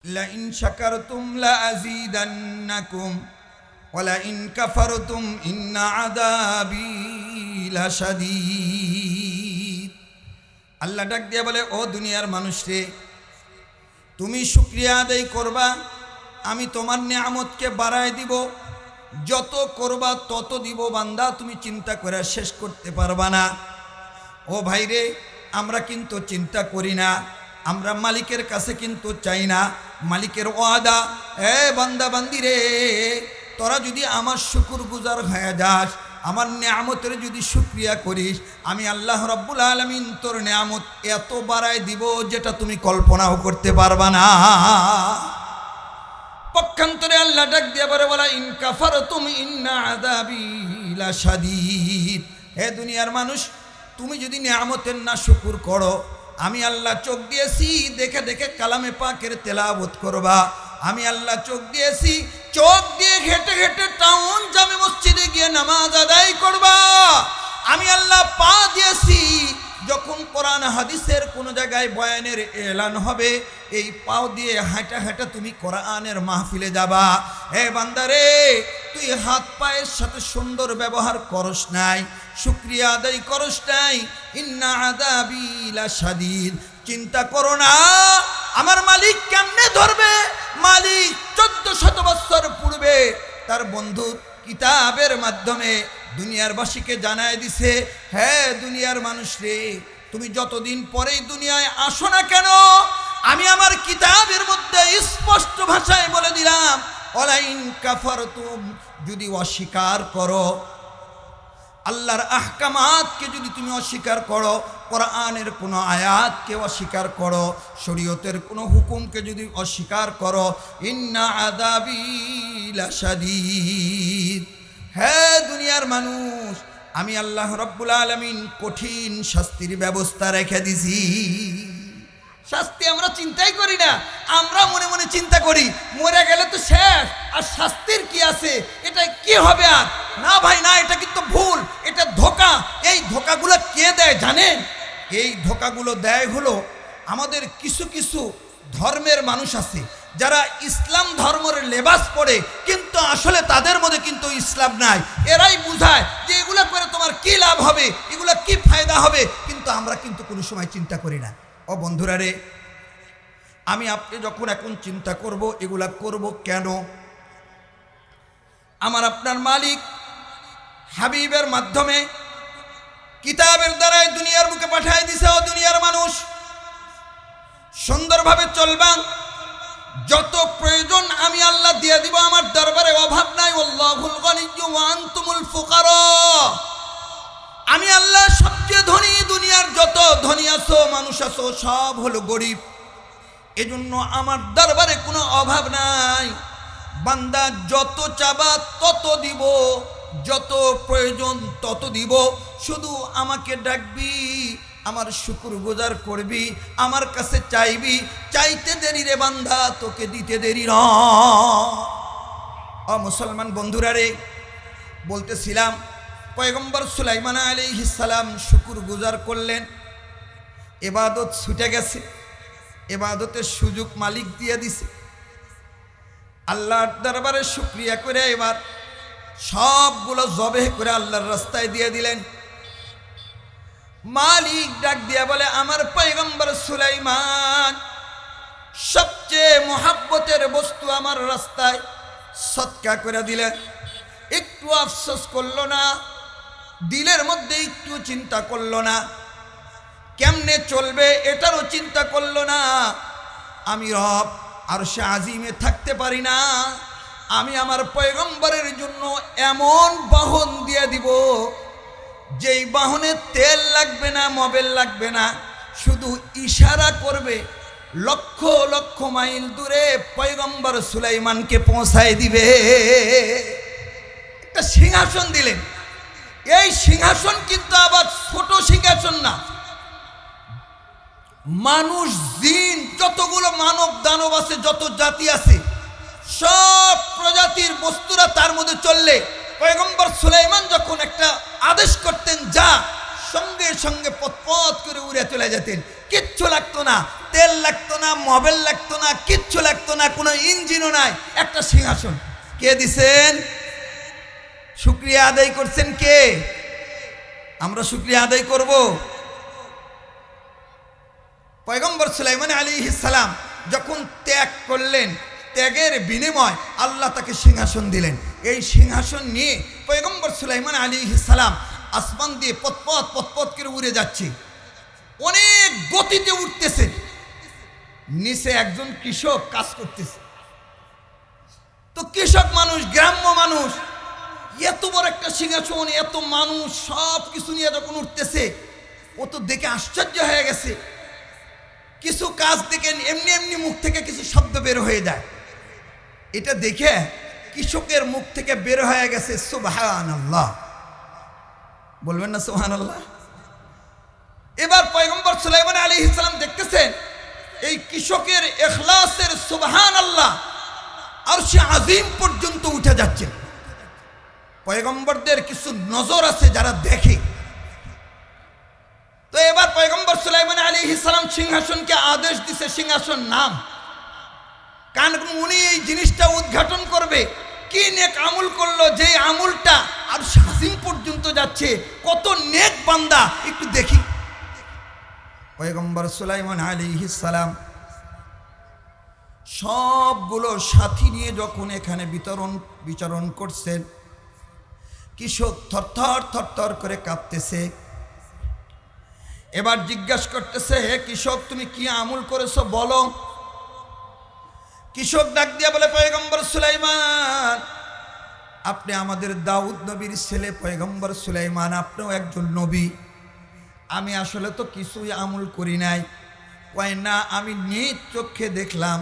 لئن شكرتم لأزيدنكم ولئن كفرتم إن عذابي لشديد। আল্লাহ ডাক দিয়া বলে, ও দুনিয়ার মানুষরে, তুমি শুকরিয়া আদায় করবা, আমি তোমার নিয়ামতকে বাড়ায় দিব, যত করবা তত দিব বান্দা, তুমি চিন্তা করে শেষ করতে পারবা না। ও ভাইরে, আমরা কিন্তু চিন্তা করি না, আমরা মালিকের কাছে কিন্তু চাই না। মালিকের ওয়াদা, এ বান্দা বান্দি রে, তোরা যদি আমার শুকর গুজার হয়ে যাস, আমার নিয়ামতের যদি শুকরিয়া করিস, আমি আল্লাহ রাব্বুল আলামিন তোর নিয়ামত এত বাড়ায় দিব যেটা তুমি কল্পনাও করতে পারবা না। পক্ষান্তরে আল্লাহ ডাক দিয়ে বলে, ওয়ালা ইন কাফারতুম ইন্না আযাবি লাশাদীদ। হে দুনিয়ার মানুষ, তুমি যদি নিয়ামতের না শুকর করো, আমি আল্লাহ চোখ দিয়েছি দেখে দেখে কালামে পাকের তেলাওয়াত করবা। আমি আল্লাহ চোখ দিয়েছি, চোখ দিয়ে ঘেটে ঘেটে টাউন জামে মসজিদে গিয়ে নামাজ আদায় করবা। আমি আল্লাহ পা দিয়েছি, যখন কোরআন হাদিসের কোনো জায়গায় বয়ানের এলান হবে, এই পাও দিয়ে হাঁটা হাঁটা তুমি কোরআনের মাহফিলে যাবা। হে বান্দারে, তুই হাত পায়ের সাথে সুন্দর ব্যবহার করস নাই, শুকরিয়া আদায় করস নাই। ইন্না আযাবি লাশাদীদ। চিন্তা করো না আমার মালিক কেমনে ধরবে। মালিক 1400 বছর পূর্বে তার বন্ধুর কিতাবের মাধ্যমে দুনিয়ারবাসীকে জানায় দিছে, হ্যাঁ দুনিয়ার মানুষ রে, তুমি যতদিন পরেই দুনিয়ায় আসো না কেন, আমি আমার কিতাবের মধ্যে স্পষ্ট ভাষায় বলে দিলাম, ওয়ালাইন কাফারতুম, যদি অস্বীকার করো, আল্লাহর আহকামাতকে যদি তুমি অস্বীকার করো, কোরআনের কোনো আয়াতকে অস্বীকার করো, শরীয়তের কোনো হুকুমকে যদি অস্বীকার করো, ইন্না আযাবি লাশাদীদ। হ্যাঁ দুনিয়ার মানুষ, আমি আল্লাহ রাব্বুল আলামিন কঠিন শাস্তির ব্যবস্থা রেখে দিছি। শাস্তি আমরা চিন্তাই করি না, আমরা মনে মনে চিন্তা করি মরে গেলে তো শেষ, আর শাস্তির কি আছে, এটা কি হবে আর। না ভাই না, এটা কিন্তু ভুল, এটা ধোঁকা। এই ধোঁকাগুলো কে দেয় জানেন? এই ধোঁকাগুলো দেয় হলো আমাদের কিছু কিছু ধর্মের মানুষ আছে, যারা ইসলাম ধর্মের লেবাস পরে, কিন্তু আসলে তাদের মধ্যে কিন্তু ইসলাম নাই। এরাই বুঝায় যে এগুলা করে তোমার কি লাভ হবে, এগুলা কি ফায়দা হবে, কিন্তু আমরা কিন্তু কোনো সময় চিন্তা করি না। ও বন্ধুরা রে, আমি আপনি যখন এখন চিন্তা করব এগুলা করব কেন, আমার আপনার মালিক হাবিবের মাধ্যমে কিতাবের দ্বারাই দুনিয়ার বুকে পাঠায় দিছে। ও দুনিয়ার মানুষ, সুন্দরভাবে চলবা, যত প্রয়োজন আমি আল্লাহ দিয়ে দিব, আমার দরবারে অভাব নাই। আল্লাহুল গনিয়্যু ওয়া আনতুমুল ফুকারা। আমি আল্লাহ সবচেয়ে ধনী, দুনিয়ার যত ধনী আছো মানুষ আছো সব হলো গরিব, এজন্য আমার দরবারে কোনো অভাব নাই। বান্দা যত চাবা তত দিব, যত প্রয়োজন তত দিব, শুধু আমাকে ডাকবি, আমার শুকর গুজার করবি, আমার কাছে চাইবি। চাইতে দেরি রে বান্দা, তোকে দিতে দেরি না। ও মুসলমান বন্ধুরা রে, বলতেছিলাম পয়গম্বর সুলাইমান আলাইহিস সালাম শুকর গুজার করলেন, ইবাদত ছুটে গেছে, ইবাদতের সুযোগ মালিক দিয়ে দিছে। আল্লাহর দরবারে শুকরিয়া করে এবার সবগুলো জবেহ করে আল্লাহর রাস্তায় দিয়ে দিলেন। মালিক ডাক দিয়া বলে, আমার পয়গম্বর সুলাইমান সবচেয়ে মোহাব্বতের বস্তু আমার রাস্তায় সদকা করে দিলেন। একটু আফসোস করলো না, দিলের মধ্যে একটু চিন্তা করলো না, কেমনে চলবে এটারও চিন্তা করলো না। আমি রব আরশে আজিমে থাকতে পারি না, আমি আমার পয়গম্বরের জন্য এমন বাহন দিয়ে দিব, যেই বাহনে তেল লাগবে না, মোবিল লাগবে না, শুধু ইশারা করবে, লক্ষ লক্ষ মাইল দূরে পয়গম্বর সুলাইমানকে পৌঁছায় দিবে। একটা সিংহাসন দিলেন। এই সিংহাসন কিন্তু আবার ছোট সিংহাসন না, মানুষ জিন যতগুলো মানব দানব আছে, যত জাতি আছে, সব প্রজাতির বস্তুরা তার মধ্যে চললে পয়গম্বর সুলাইমান যখন একটা আদেশ করতেন, যা, সঙ্গে সঙ্গে পথ করে উড়ে চলে যেতেন, কিচ্ছু লাগতো না। তেল লাগতো না, মোবাইল লাগতো না, কিচ্ছু লাগতো না, কোনো ইঞ্জিনও নাই, একটা সিংহাসন। কে দিছেন? শুকরিয়া আদায় করছেন কে? আমরা শুকরিয়া আদায় করব? পয়গম্বর সুলাইমান আলাইহিস সালাম যখন ত্যাগ করলেন, ত্যাগের বিনিময় আল্লাহ তাকে সিংহাসন দিলেন। এই সিংহাসন নিয়ে পয়গম্বর সুলাইমান আলাইহিস সালাম আসমান দিয়ে পথপথ পথপথ করে উড়ে যাচ্ছে, অনেক গতিতে উঠতেছে। নিচে একজন কৃষক কাজ করতেছে। তো কৃষক মানুষ, গ্রাম্য মানুষ, এত বড় একটা সিংহাসন, এত মানুষ, সব কিছু নিয়ে যখন উঠতেছে, ও তো দেখে আশ্চর্য হয়ে গেছে। কিছু কাজ দেখে এমনি এমনি মুখ থেকে কিছু শব্দ বের হয়ে যায়। এটা দেখে কৃষকের মুখ থেকে বের হয়ে গেছে সুবহানাল্লাহ। বলবেন না সুবহানাল্লাহ? এবার পয়গম্বর সুলাইমান আলাইহিস সালাম দেখতেছেন এই কৃষকের ইখলাসের সুবহানাল্লাহ আরশে আজিম পর্যন্ত উঠে যাচ্ছে। পয়গম্বরদের কিছু নজর আছে যারা দেখে। তো এবার পয়গম্বর সুলাইমান আলাইহিস সালাম সিংহাসনকে আদেশ দিছে সিংহাসন নাম, কারণ উনি এই জিনিসটা উদ্ঘাটন করবে। কি নেক আমল করলো, যে আমলটা আর শাসিম পর্যন্ত যাচ্ছে, কত নেক বান্দা একটু দেখি। পয়গম্বর সুলাইমান আলাইহিস সালাম সবগুলো সাথী নিয়ে যখন এখানে বিচরণ করছেন, কৃষক থরথর থরথর করে কাঁপতেছে। এবার জিজ্ঞাসা করতেছে, হে কৃষক, তুমি কি আমল করেছো বলো। কৃষক ডাক দিয়া বলে, পয়গম্বর সুলাইমান, আপনি আমাদের দাউদ নবীর ছেলে পয়গম্বর সুলাইমান, আপনিও একজন নবী। আমি আসলে তো কিছুই আমল করি নাই। কয় না, আমি নিজ চোখে দেখলাম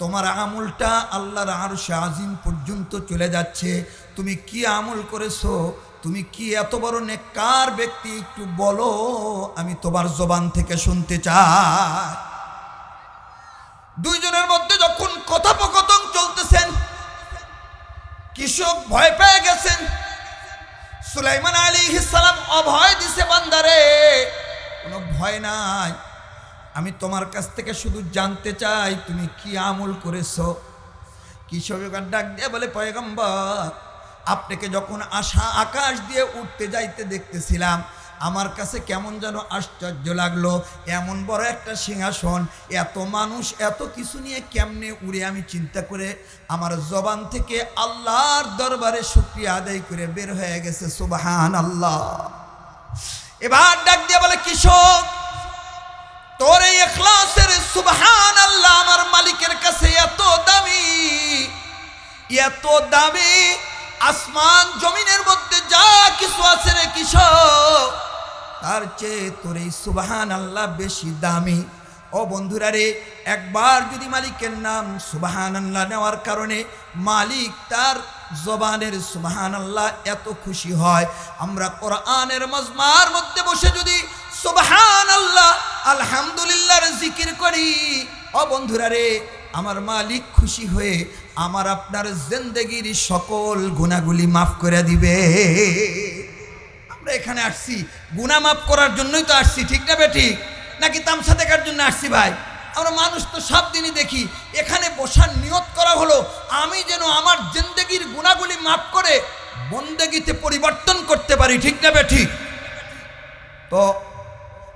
তোমার আমলটা আল্লাহর আরশে আজিম পর্যন্ত চলে যাচ্ছে। তুমি কি আমল করেছো, তুমি কি এত বড় নেককার ব্যক্তি, একটু বলো, আমি তোমার জবান থেকে শুনতে চাই। দুইজনের মধ্যে যখন কথোপকথন চলতেছেন, কৃষক ভয় পেয়ে গেছেন। সুলাইমান আলাইহিস সালাম অভয় দিছে, বান্দারে কোনো ভয় নাই, আমি তোমার কাছ থেকে শুধু জানতে চাই তুমি কি আমল করেছো। কৃষক ডাক দিয়ে বলে, পয়গম্বর, আপনাকে যখন আকাশ দিয়ে উঠতে যাইতে দেখতেছিলাম, আমার কাছে কেমন যেন আশ্চর্য লাগলো। এমন বড় একটা সিংহাসন, এত মানুষ, এত কিছু নিয়ে কেমনে উড়ে, আমি চিন্তা করে আমার জবান থেকে আল্লাহর দরবারে শুকরিয়া আদায় করে বের হয়ে গেছে সুবহানাল্লাহ। এবার ডাক দিয়ে বলে, কৃষক, তোর এই ইখলাসের সুবহানাল্লাহ আমার মালিকের কাছে এত দামি, এত দামি, আসমান জমিনের মধ্যে যা কিছু আছে রে কৃষক, তার চেয়ে তোর এই সুবহানাল্লাহ বেশি দামি। ও বন্ধুরা রে, একবার যদি মালিকের নাম সুবহানাল্লাহ নেওয়ার কারণে মালিক তার জবানের সুবহানাল্লাহ এত খুশি হয়, আমরা কোরআনের মজমার মধ্যে বসে যদি সুবহানাল্লাহ আলহামদুলিল্লাহর জিকির করি, ও বন্ধুরা রে, আমার মালিক খুশি হয়ে আমার আপনার জিন্দেগির সকল গুনাহগুলি মাফ করে দিবে। আমরা এখানে আসছি গুনাহ মাফ করার জন্যই তো আসছি, ঠিক না বেঠিক? নাকি তামসা দেখার জন্য আসছি? ভাই, আমরা মানুষ তো সব দিনই দেখি। এখানে বসার নিয়ত করা হলো আমি যেন আমার জিন্দেগির গুনাহগুলি মাফ করে বন্দেগিতে পরিবর্তন করতে পারি, ঠিক না বেঠিক? তো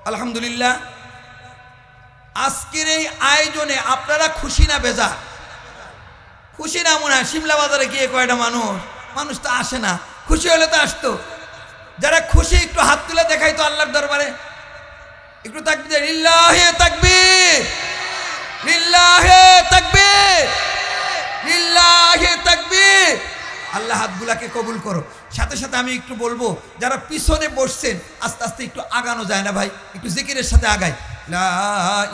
আলহামদুলিল্লাহ, আজকের এই আয়োজনে আপনারা খুশি না বেজার? খুশি না মনে হয়? সিমলা বাজারে গিয়ে কয়টা মানুষ তো আসে না, খুশি হলে তো আসতো। যারা খুশি একটু হাত তুলে দেখাই তো আল্লাহর দরবারে, একটু তাকবীর, লিল্লাহি তাকবীর, লিল্লাহি তাকবীর, লিল্লাহি তাকবীর। আল্লাহ হাতগুলাকে কবুল করো। সাথে সাথে আমি একটু বলবো, যারা পিছনে বসছেন আস্তে আস্তে একটু আগানো যায় না ভাই? একটু জিকিরের সাথে আগাই। লা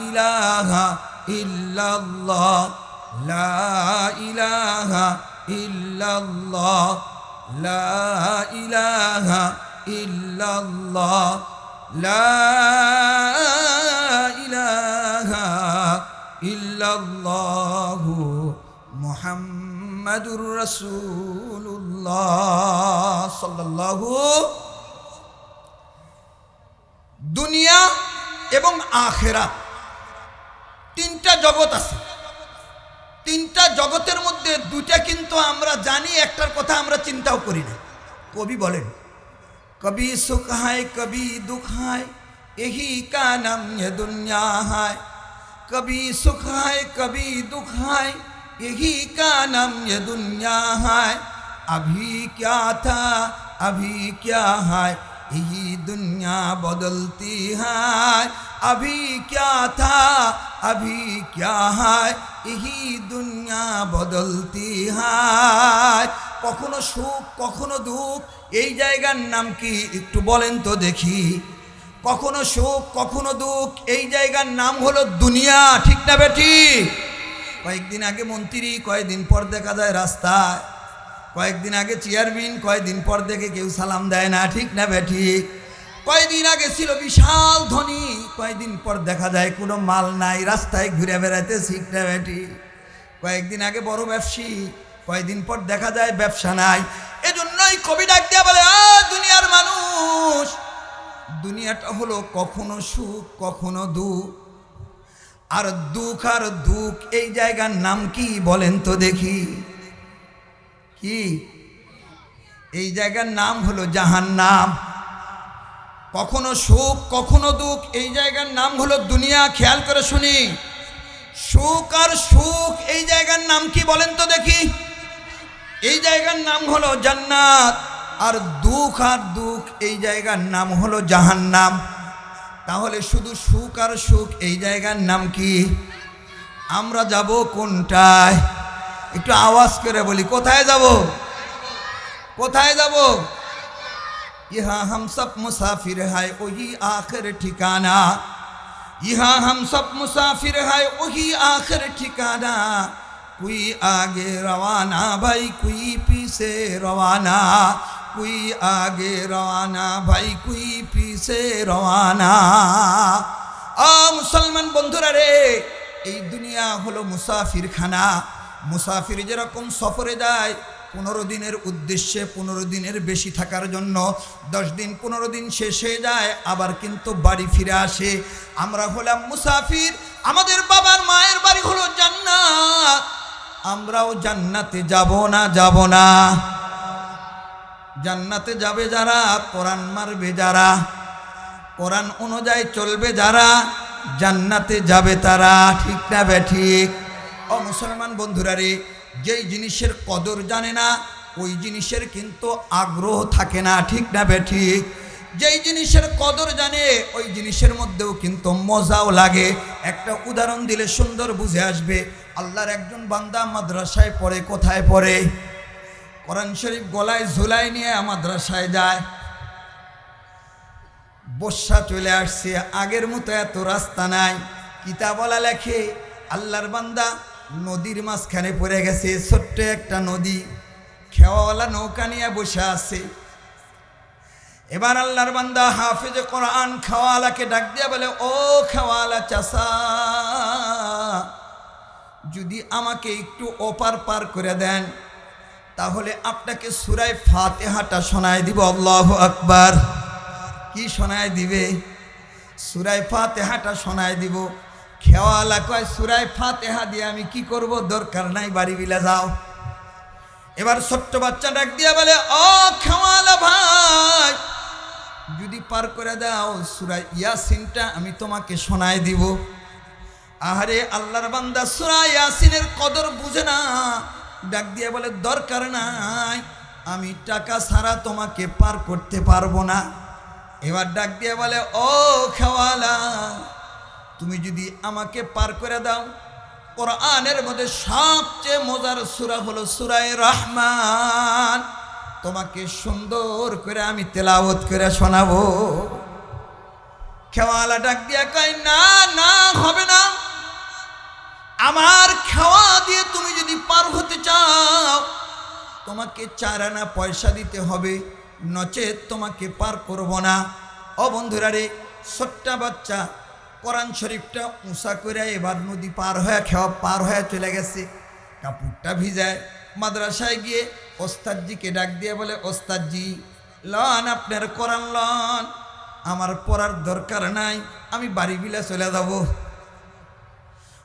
ইলাহা ইল্লাল্লাহ, লা ইলাহা ইল্লাল্লাহ, লা ইলাহা ইল্লাল্লাহ, লা ইলাহা ইল্লাল্লাহু মুহাম্মাদুর রাসূলুল্লাহ সাল্লাল্লাহু। দুনিয়া এবং আখিরাত তিনটা জগৎ আছে, তিনটা জগতের মধ্যে দুইটা কিন্তু আমরা জানি, একটার কথা আমরা চিন্তাও করি না। কবি বলেন, কবি সুখ হায় কবি দুঃখ হায়, यही का नाम ये दुनिया है। कभी सुख है कभी दुख है, यही का नाम ये दुनिया है। अभी क्या था अभी क्या है, यही दुनिया बदलती है। अभी क्या था अभी क्या है, यही दुनिया बदलती है। কখনো সুখ কখনো দুঃখ, এই জায়গার নাম কি একটু বলেন তো দেখি। কখনো সুখ কখনো দুঃখ, এই জায়গার নাম হলো দুনিয়া, ঠিক না বেঠি? কয়েকদিন আগে মন্ত্রী, কয়েকদিন পর দেখা যায় রাস্তায়, কয়েকদিন আগে চেয়ারম্যান, কয়েকদিন পর দেখে কেউ সালাম দেয় না, ঠিক না বেঠি? কয়েকদিন আগে ছিল বিশাল ধনী, কয়েকদিন পর দেখা যায় কোনো মাল নাই, রাস্তায় ঘুরে বেড়াতে, ঠিক না বেঠি? কয়েকদিন আগে বড় ব্যবসায়ী, কয়েকদিন পর দেখা যায় ব্যবসা নাই। এজন্যই কবি ডাক দিয়া বলে, দুনিয়ার মানুষ, দুনিয়াটা হলো কখনো সুখ কখনো দুঃখ। আর দুঃখ এই জায়গার নাম কি বলেন তো দেখি? কি? এই জায়গার নাম হলো জাহান্নাম। কখনো সুখ কখনো দুঃখ, এই জায়গার নাম হলো দুনিয়া। খেয়াল করে শুনি, সুখ আর সুখ এই জায়গার নাম কি বলেন তো দেখি? এই জায়গার নাম হলো জান্নাত। আর দুঃখ এই জায়গার নাম হলো জাহান্নাম। তাহলে শুধু সুখ আর সুখ এই জায়গার নাম কি? আমরা যাব কোনটায়? একটু আওয়াজ করে বলি, কোথায় যাব? কোথায় যাব? ইহা হাম সব মুসাফির হায় ওহি আখির ঠিকানা। ইহা হাম সব মুসাফির হায় ওহি আখির ঠিকানা। कोई आगे रवाना भाई कोई पीछे रवाना, कोई आगे रवाना भाई कोई पीछे रवाना। মুসলমান বন্ধুরা রে, এই দুনিয়া হলো মুসাফির খানা। মুসাফির যেরকম সফরে যায় 15 দিনের উদ্দেশ্যে, 15 দিনের বেশি থাকার জন্য, 10 দিন 15 দিন শেষ হয়ে যায়, আবার কিন্তু বাড়ি ফিরে আসে। আমরা হলাম মুসাফির, আমাদের বাবার মায়ের বাড়ি হলো জান্নাত। আমরাও জান্নাতে যাব না? যাব না? জান্নাতে যাবে যারা, কোরআন মারবে যারা, কোরআন অনুযায়ী চলবে যারা, জান্নাতে যাবে তারা, ঠিক না বেঠিক? ও মুসলমান বন্ধুরা রে, যেই জিনিসের কদর জানে না ওই জিনিসের কিন্তু আগ্রহ থাকে না, ঠিক না বেঠিক? যেই জিনিসের কদর জানে ওই জিনিসের মধ্যেও কিন্তু মজাও লাগে। একটা উদাহরণ দিলে সুন্দর বুঝে আসবে। আল্লাহর একজন বান্দা মাদ্রাসায় পড়ে। কোথায় পড়ে? কোরআন শরীফ গলায় ঝুলাই নিয়ে মাদ্রাসায় যায়। বর্ষা চলে আসছে, আগের মতো এত রাস্তা নাই, কিতাবওয়ালা লেখে আল্লাহর বান্দা নদীর মাঝখানে পড়ে গেছে। ছোট্ট একটা নদী, খেওয়াওয়ালা নৌকা নিয়ে বসে আছে। এবার আল্লাহর বান্দা হাফেজে কোরআন খেওয়ালাকে ডাক দিয়ে বলে, ও খেওয়ালা চাচা, যদি আমাকে একটু ওপার পার করে দেন তাহলে আপনাকে সূরা ফাতিহাটা শোনায় দিব। আল্লাহু আকবার। কি শোনায় দিবে? সূরা ফাতিহাটা শোনায় দিব। খেওয়ালা কয়, সূরা ফাতিহা দিয়ে আমি কি করব? দরকার নাই, বাড়ি বিলা যাও। এবার ছোট্ট বাচ্চা ডাক দিয়ে বলে, ও খেওয়ালা ভাই, যদি পার করে দাও সূরা ইয়াসিনটা আমি তোমাকে শোনায় দিব। আহারে আল্লাহর বান্দা সূরা ইয়াসিনের কদর বুঝে না, ডাক দিয়ে বলে, দরকার নাই, আমি টাকা ছাড়া তোমাকে পার করতে পারবো না। এবার ডাক দিয়ে বলে, ও খেওয়ালা, তুমি যদি আমাকে পার করে দাও, কোরআনের মধ্যে সবচেয়ে মজার সূরা হলো সূরা রহমান, তোমাকে সুন্দর করে আমি তেলাওয়াত করে শোনাবো। খেওয়ালা ডাক দিয়া কয়, না না, হবে না, আমার খাওয়া দিয়ে তুমি যদি পার হতে চাও তোমাকে 4 আনা পয়সা দিতে হবে, নচেত তোমাকে পার করব না। ও বন্ধুরা রে, ছোট্ট বাচ্চা কোরআন শরীফটা উঁচা করে এবার নদী পার হয়ে খেওয়া পার হয়ে চলে গেছে। কাপড়টা ভিজায়, মাদ্রাসায় গিয়ে ওস্তাদজিকে ডাক দিয়ে বলে, ওস্তাদজি লন আপনার কোরআন লন, আমার পড়ার দরকার নাই, আমি বাড়ি বিলা চলে যাব।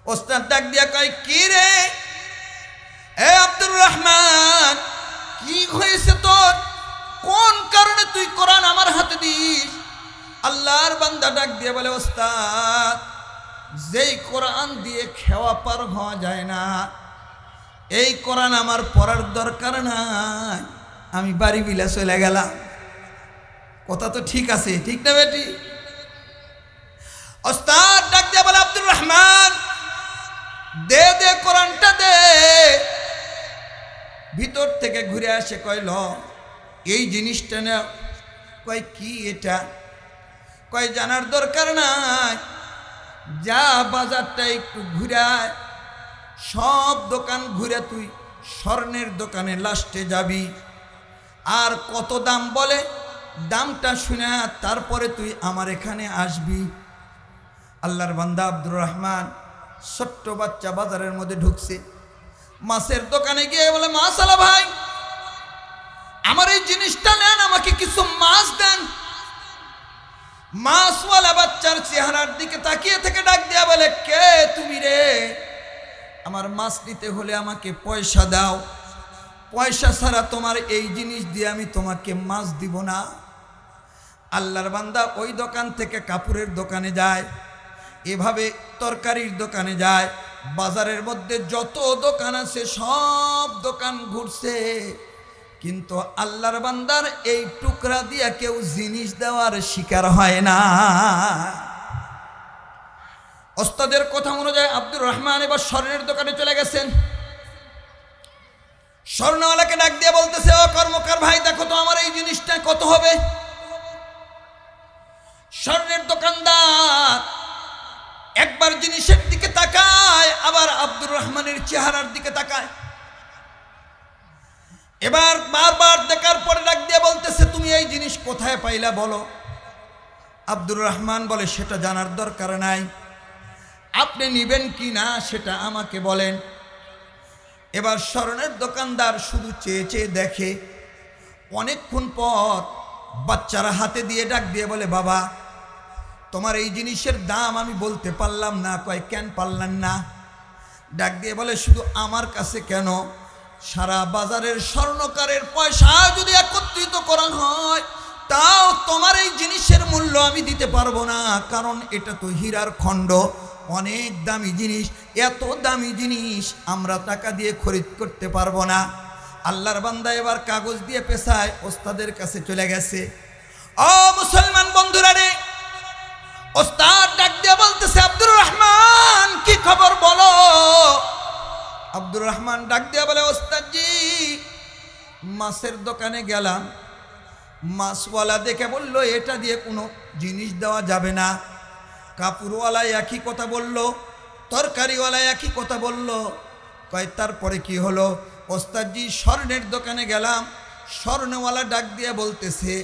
ওস্তাদ ডাক দিয়া কয়, কি রে এ আব্দুর রহমান, কি হয়েছে তোর? কোন কারণে তুই কোরআন আমার হাতে দিস? আল্লাহর বান্দা ডাক দিয়ে বলে, ওস্তাদ, যেই কোরআন দিয়ে খেওয়া পার হওয়া যায় না, এই কোরআন আমার পড়ার দরকার নাই, আমি বাড়ি বিলা চলে গেলাম। কথা তো ঠিক আছে, ঠিক না বেটি? ওস্তাদ ডাক দিয়ে বলে, আব্দুর রহমান, দে দে কোরআনটা দে। ভিতর থেকে ঘুরে আসে, কইল এই জিনিসটা না। কয় কি এটা? কয় জানার দরকার নাই, যা বাজারটা একটু ঘুরায়, সব দোকান ঘুরে তুই স্বর্ণের দোকানে লাস্টে যাবি, আর কত দাম বলে দামটা শুনে তারপরে তুই আমার এখানে আসবি। আল্লাহর বান্দা আব্দুর রহমান ছোট্ট বাচ্চা বাজারের মধ্যে ঢুকছে, মাছের দোকানে গিয়ে বলে, মাশাআল্লাহ ভাই, আমার এই জিনিসটা নেন, আমাকে কিছু মাছ দেন। মাছওয়ালা বাচ্চার চেহারার দিকে তাকিয়ে থেকে ডাক দেয়া বলে, কে তুমি রে? আমার মাছ নিতে হলে আমাকে পয়সা দাও, পয়সা ছাড়া তোমার এই জিনিস দিয়ে আমি তোমাকে মাছ দিব না। আল্লাহর বান্দা ওই দোকান থেকে কাপড়ের দোকানে যায়, এভাবে তরকারির দোকানে যায়, বাজারের মধ্যে যত দোকান আছে সব দোকান ঘুরছে, কিন্তু আল্লাহর বান্দার এই টুকরা দিয়া কেউ জিনিস দেওয়ার শিকার হয় না। ওস্তাদের কথা অনুযায়ী আব্দুর রহমান এবার স্বর্ণের দোকানে চলে গেছেন। স্বর্ণওয়ালাকে ডাক দিয়ে বলতেছে, ও কর্মকার ভাই, দেখো তো আমার এই জিনিসটা কত হবে? স্বর্ণের দোকানদার একবার জিনিসের দিকে তাকায়, আবার আব্দুর রহমানের চেহারার দিকে তাকায়। এবার বারবার দেখার পরে ডাক দিয়ে বলতেছে, তুমি এই জিনিস কোথায় পাইলা বলো। আব্দুর রহমান বলে, সেটা জানার দরকার নাই, আপনি নিবেন কি না সেটা আমাকে বলেন। এবার স্বর্ণের দোকানদার শুধু চেয়ে চেয়ে দেখে। অনেকক্ষণ পর বাচ্চারা হাতে দিয়ে ডাক দিয়ে বলে, বাবা, তোমার এই জিনিসের দাম আমি বলতে পারলাম না। কয়, কেন পারলেন না? ডাক দিয়ে বলে, শুধু আমার কাছে কেন, সারা বাজারের স্বর্ণকারের পয়সা যদি একত্রিত করা হয়, তাও তোমার এই জিনিসের মূল্য আমি দিতে পারবো না, কারণ এটা তো হীরার খণ্ড, অনেক দামি জিনিস, এত দামি জিনিস আমরা টাকা দিয়ে খরিদ করতে পারবো না। আল্লাহর বান্দা এবার কাগজ দিয়ে পেছায় ওস্তাদের কাছে চলে গেছে। ও মুসলমান বন্ধুরা রে, ওস্তাদ ডাক দিয়ে বলতেছে, আব্দুর রহমান, কি খবর বলো। আব্দুর রহমান ডাক দিয়ে বলে, ওস্তাদজি, মাছের দোকানে গেলাম, মাছওয়ালা দেখে বলল এটা দিয়ে কোনো জিনিস দেওয়া যাবে না। কাপড়ওয়ালা একই কথা বলল, তরকারিওয়ালা একই কথা বলল। কয়, তারপরে কি হলো? ওস্তাদজি, স্বর্ণের দোকানে গেলাম, স্বর্ণওয়ালা ডাক দিয়ে বলতেছে,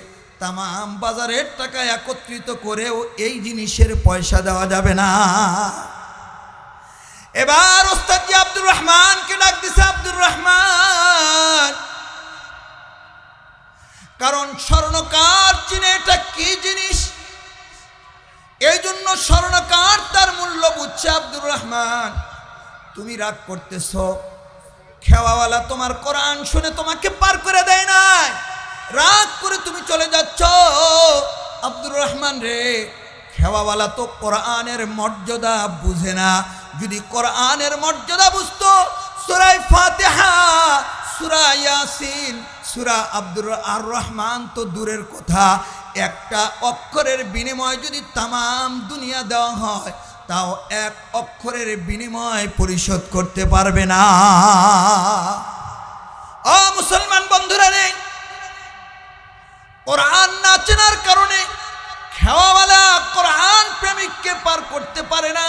তামাম বাজারের টাকা একত্রিত করেও এই জিনিসের পয়সা দেওয়া যাবে না। এবার ওস্তাদজি আব্দুর রহমানকে ডাক দিছে, আব্দুর রহমান, কারণ স্বর্ণকার চিনে এটা কি জিনিস, এই জন্য স্বর্ণকার তার মূল্য বুঝছে। আব্দুর রহমান, তুমি রাগ করতেছ, খেওয়াওয়ালা তোমার কোরআন শুনে তোমাকে পার করে দেয় নাই, রাগ করে তুমি চলে যাচ্ছ। আব্দুর রহমান রে, খেওয়াওয়ালা তো কোরআনের মর্যাদা বুঝে না, যদি কোরআনের মর্যাদা বুঝতো, সূরা ফাতিহা, সূরা ইয়াসিন, সূরা আব্দুর আর রহমান তো দূরের কথা, একটা অক্ষরের বিনিময় যদি তামাম দুনিয়া দেওয়া হয়, তাও এক অক্ষরের বিনিময় পরিশোধ করতে পারবে না। ও মুসলমান বন্ধুরা রে, কোরআন না চেনার কারণে খেওয়াওয়ালা কোরআন প্রেমিককে পার করতে পারে না।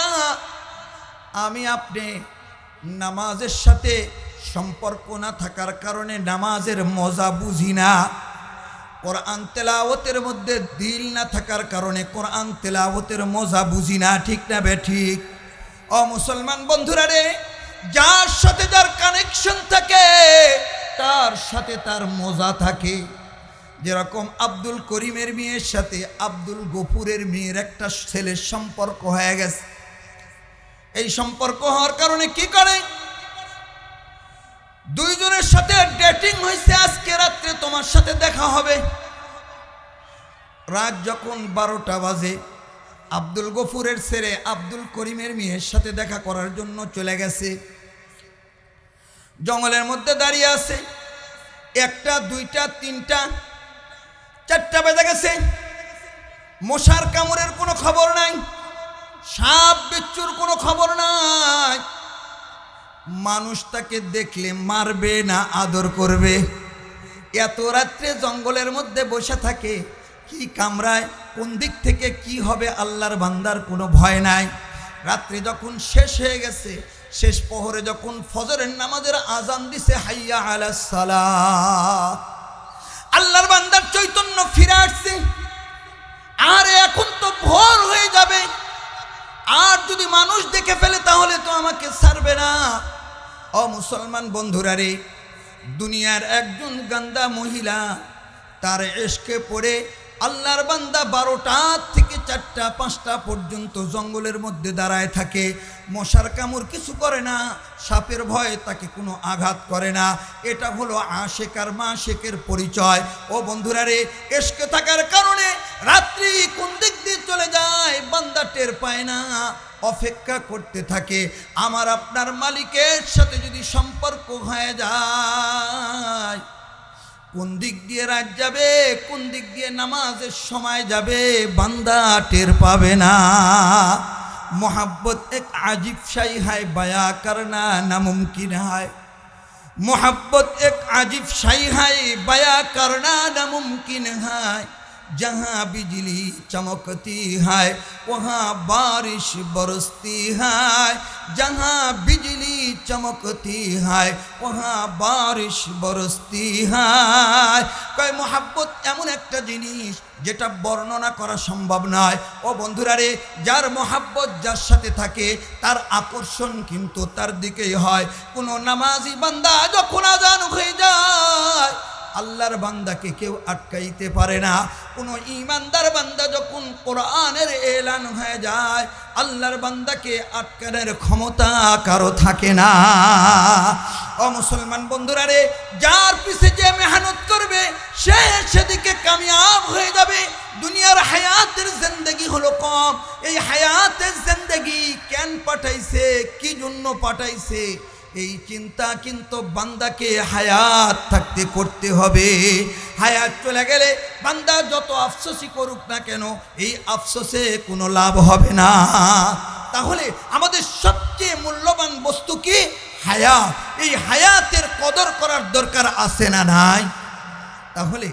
আমি আপনি নামাজের সাথে সম্পর্ক না থাকার কারণে নামাজের মজা বুঝি না, কোরআন তেলাওয়াতের মধ্যে দিল না থাকার কারণে কোরআন তেলাওয়াতের মজা বুঝি না, ঠিক না বেঠিক? ও মুসলমান বন্ধুরা রে, যার সাথে যার কানেকশন থাকে তার সাথে তার মজা থাকে। যেরকম আব্দুল করিমের মেয়ের সাথে আব্দুল গফুরের মেয়ের একটা ছেলের সম্পর্ক হয়ে গেছে। এই সম্পর্ক হওয়ার কারণে কি করে, দুইজনের সাথে ডেটিং হয়েছে, আজকে রাত্রে তোমার সাথে দেখা হবে। রাত যখন 12টা বাজে, আব্দুল গফুরের ছেলে আব্দুল করিমের মেয়ের সাথে দেখা করার জন্য চলে গেছে। জঙ্গলের মধ্যে দাঁড়িয়ে আছে, 1টা 2টা 3টা 4টা বেজে গেছে। মশার কামড়ের কোনো খবর নাই, সাপ বিচ্ছুর কোনো খবর নাই। মানুষ তাকে দেখলে মারবে না আদর করবে। এত রাত্রে জঙ্গলের মধ্যে বসে থাকে, কি কামড়ায়, কোন দিক থেকে কি হবে আল্লাহর বান্দার কোনো ভয় নাই। রাত্রি যখন শেষ হয়ে গেছে, শেষ প্রহরে যখন ফজরের নামাজের আজান দিছে, হাইয়া আলাস সালাহ, আল্লাহর বান্দার চৈতন্য ফিরে আসছে। আর এখন তো ভোর হয়ে যাবে, আর যদি মানুষ দেখে ফেলে তাহলে তো আমাকে ছাড়বে না। ও মুসলমান বন্ধুরা রে, দুনিয়ার একজন গান্দা মহিলা তার ইশকে পড়ে আল্লাহর বান্দা 12টা থেকে 4টা 5টা পর্যন্ত জঙ্গলের মধ্যে দাঁড়ায় থাকে। মশার কামড় কিছু করে না, সাপের ভয়ে তাকে কোনো আঘাত করে না। এটা হলো আশেক আর মাশেকের পরিচয়। ও বন্ধুরা রে, ইশকে থাকার কারণে রাত্রি কোন দিক দিয়ে চলে যায় বান্দা টের পায় না, অপেক্ষা করতে থাকে। আমার আপনার মালিকের সাথে যদি সম্পর্ক হয়ে যায়, কোন দিক দিয়ে রাত যাবে, কোন দিক দিয়ে নামাজের সময় যাবে বান্দা টের পাবে না। मोहब्बत एक अजीब शाही है, बयां करना नामुमकिन है। मोहब्बत एक अजीब शाही है, बयां करना नामुमकिन है। जहाँ बिजली चमकती है वहाँ बारिश बरसती है। जहाँ बिजली चमकती है वहाँ बारिश बरसती है। कई मोहब्बत एमन एक जिनिस যেটা বর্ণনা করা সম্ভব নয়। ও বন্ধুরা রে, যার মোহাব্বত যার সাথে থাকে তার আকর্ষণ কিন্তু তার দিকেই হয়। কোনো নামাজি বান্দা যখন আজান হয়ে যায়, আল্লাহর বান্দাকে কেউ আটকাইতে পারে না। কোনো ঈমানদার বান্দা যখন কোরআনের এলান হয়ে যায়, আল্লাহর বান্দাকে আটকানোর ক্ষমতা কারো থাকে না। ও মুসলমান বন্ধুরা রে, যার পিছে যে মেহনত করবে সে সেদিকে কামিয়াব হয়ে যাবে। দুনিয়ার হায়াতের জিন্দেগি হলো কম। এই হায়াতের জিন্দেগি কেন পাঠাইছে, কি জন্য পাঠাইছে, এই চিন্তা কিন্তু বান্দাকে হায়াত থাকতে করতে হবে। হায়াত চলে গেলে বান্দা যত আফসোসই করুক না কেন, এই আফসোসে কোনো লাভ হবে না। তাহলে আমাদের সবচেয়ে মূল্যবান বস্তু কি? হায়াত। এই হায়াতের কদর করার দরকার আছে না নাই? তাহলে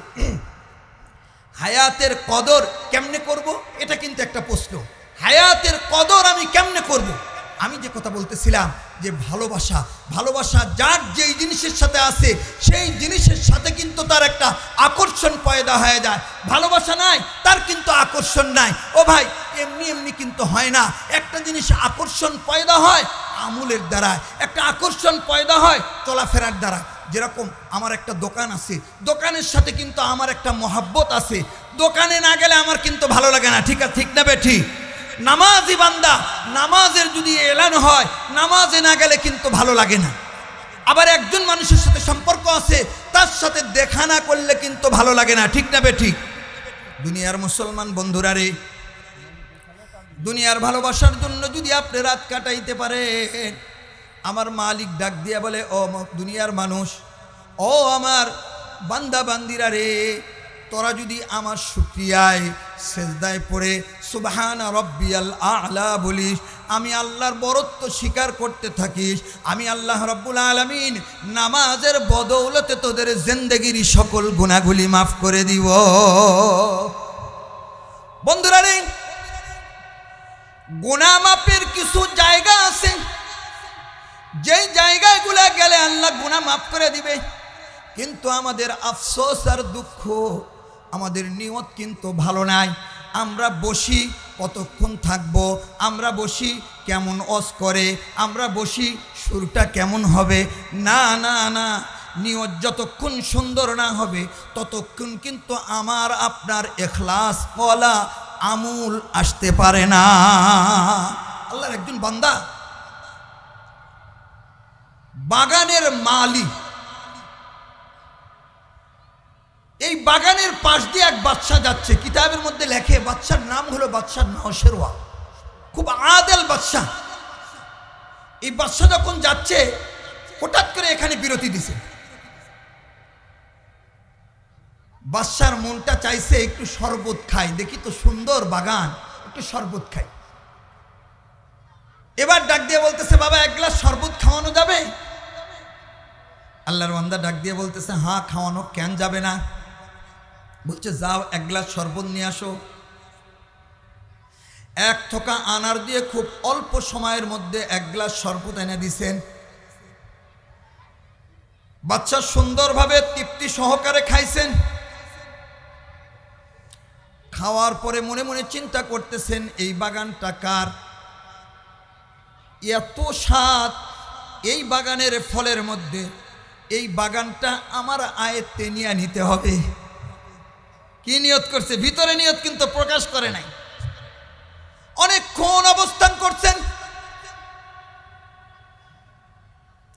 হায়াতের কদর কেমনে করব, এটা কিন্তু একটা প্রশ্ন। হায়াতের কদর আমি কেমনে করব? আমি যে কথা বলতেছিলাম যে ভালোবাসা, ভালোবাসা যার যেই জিনিসের সাথে আছে সেই জিনিসের সাথে কিন্তু তার একটা আকর্ষণ পয়দা হয়ে যায়। ভালোবাসা নাই, তার কিন্তু আকর্ষণ নাই। ও ভাই, এমনি এমনি কিন্তু হয় না। একটা জিনিস আকর্ষণ পয়দা হয় আমলের দ্বারা, একটা আকর্ষণ পয়দা হয় চলাফেরার দ্বারা। যেরকম আমার একটা দোকান আছে, দোকানের সাথে কিন্তু আমার একটা মহাব্বত আছে। দোকানে না গেলে আমার কিন্তু ভালো লাগে না। ঠিক আছে, ঠিক না বেঠি? নামাজি বান্দা, নামাজের যদি এলান হয়, নামাজে না গেলে কিন্তু ভালো লাগে না। আবার একজন মানুষের সাথে সম্পর্ক আছে, তার সাথে দেখা না করলে কিন্তু ভালো লাগে না। ঠিক না বেঠিক? দুনিয়ার মুসলমান বন্ধুরা রে, দুনিয়ার ভালোবাসার জন্য যদি আপনি রাত কাটাইতে পারেন, আমার মালিক ডাক দিয়া বলে, ও দুনিয়ার মানুষ, ও আমার বান্দা বান্দিরা রে, তোরা যদি আমার শুকরিয়ায় সেজদায় পড়ে সুবহান রব্বিয়াল আ'লা বলিস, আমি আল্লাহর বরত্ব স্বীকার করতে থাকিস, আমি আল্লাহ রব্বুল আলামিন নামাজের বদৌলতে তোদের জিন্দেগির সকল গুনাহগুলি মাফ করে দিব। বন্ধুরা রে, গুনাহ মাফের কিছু জায়গা আছে, যেই জায়গাগুলো গেলে আল্লাহ গুনাহ মাফ করে দিবে। কিন্তু আমাদের আফসোস আর দুঃখ, আমাদের নিয়ত কিন্তু ভালো নাই। আমরা বসি কতক্ষণ থাকবো, আমরা বসি কেমন ওয়াজ করে, আমরা বসি সুরটা কেমন হবে। না না না, নিয়ত যতক্ষণ সুন্দর না হবে ততক্ষণ কিন্তু আমার আপনার ইখলাস ওয়ালা আমল আসতে পারে না। আল্লাহর একজন বান্দা বাগানের মালি। এই বাগানের পাশ দিয়ে এক বাদশা যাচ্ছে, কিতাবের মধ্যে লেখে বাদশার নাম হলো বাদশা নওশেরওয়া, খুব আদেল বাদশা। এই বাদশা যখন যাচ্ছে হঠাৎ করে এখানে বিরতি দিছে। বাদশার মনটা চাইছে একটু শরবত খাই, দেখি তো সুন্দর বাগান, একটু শরবত খাই। এবার ডাক দিয়ে বলতেছে, বাবা এক গ্লাস শরবত খাওয়ানো যাবে? আল্লাহর বান্দা ডাক দিয়ে বলতেছে, হ্যাঁ খাওয়ানো কেন যাবে না। বলছে যাও এক গ্লাস শরবত নিয়ে আসো। এক থোকা আনার দিয়ে খুব অল্প সময়ের মধ্যে এক গ্লাস শরবত এনে দিছেন। বাচ্চা সুন্দরভাবে তৃপ্তি সহকারে খাইছেন। খাওয়ার পরে মনে মনে চিন্তা করতেছেন, এই বাগানটা কার? এত স্বাদ এই বাগানের ফলের মধ্যে, এই বাগানটা আমার আয়ত্তে নিয়ে নিতে হবে। কি নিয়ত করছে? ভিতরে নিয়ত কিন্তু প্রকাশ করে নাই। অনেকক্ষণ অবস্থান করছেন,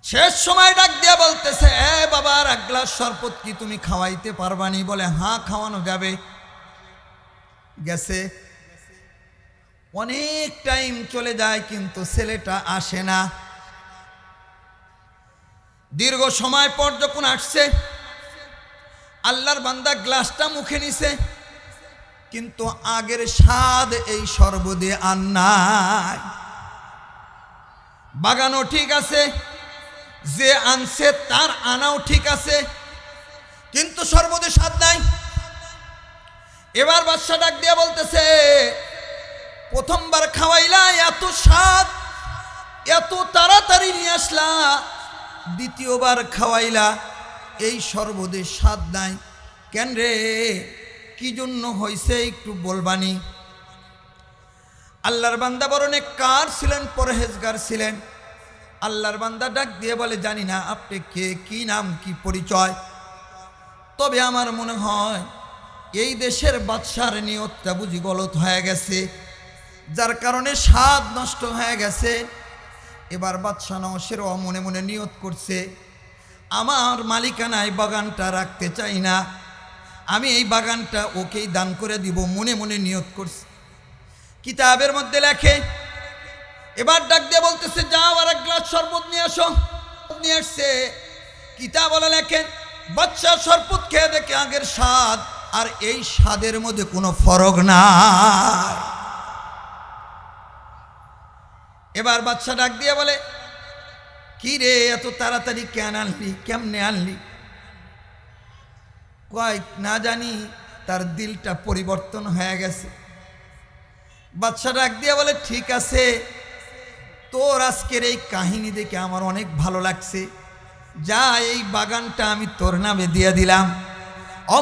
শেষ সময় ডাক দিয়ে বলতেছে, এ বাবা আর এক গ্লাস শরবত কি তুমি খাওয়াইতে পারবানি? বলে হ্যাঁ খাওয়ানো যাবে। গেছে, অনেক টাইম চলে যায় কিন্তু ছেলেটা আসে না। দীর্ঘ সময় পর যখন আসছে, আল্লাহর বান্দা গ্লাসটা মুখে নিছে, কিন্তু আগের স্বাদ এই শরবতে আর নাই। বাগানও ঠিক আছে, যে আনছে তার আনাও ঠিক আছে, কিন্তু শরবতে স্বাদ নাই। এবার বাদশা ডাক দিয়ে বলতেছে, প্রথমবার খাওয়াইলা এত স্বাদ, এত তাড়াতাড়ি নিয়ে আসলা, দ্বিতীয়বার খাওয়াইলা এই শরবতে স্বাদ নাই কেন রে? কি জন্য হয়েছে একটু বলবানি? আল্লাহর বান্দা বড় নেককার ছিলেন, পরহেজগার ছিলেন। আল্লাহর বান্দা ডাক দিয়ে বলে, জানি না আপনি কে, কি নাম, কি পরিচয়, তবে আমার মনে হয় এই দেশের বাদশার নিয়তটা বুঝি গলত হয়ে গেছে, যার কারণে স্বাদ নষ্ট হয়ে গেছে। এবার বাদশা নওশেরওয়া মনে মনে নিয়ত করছে, আমার মালিকানায় বাগানটা রাখতে চাই না, আমি এই বাগানটা ওকেই দান করে দিব, মনে মনে নিয়ত করছে। কিতাবের মধ্যে লেখে, এবার ডাক দিয়ে বলতেছে, যাও আর এক গ্লাস শরবত নিয়ে আসো। নিয়ে আসছে। কিতাব বলে লেখেন, বাচ্চা শরবত খেয়ে দেখে আগের স্বাদ আর এই স্বাদের মধ্যে কোনো ফরক নাই। এবার বাচ্চা ডাক দিয়ে বলে, কি রে এত তাড়াতাড়ি কেন আনলি, কেমনে আনলি? কয় না জানি, তার দিলটা পরিবর্তন হয়ে গেছে। বাচ্চা ডাক দিয়ে বলে, ঠিক আছে, তোর আজকের এই কাহিনী দেখে আমার অনেক ভালো লাগছে, যা এই বাগানটা আমি তোর নামে দিয়ে দিলাম।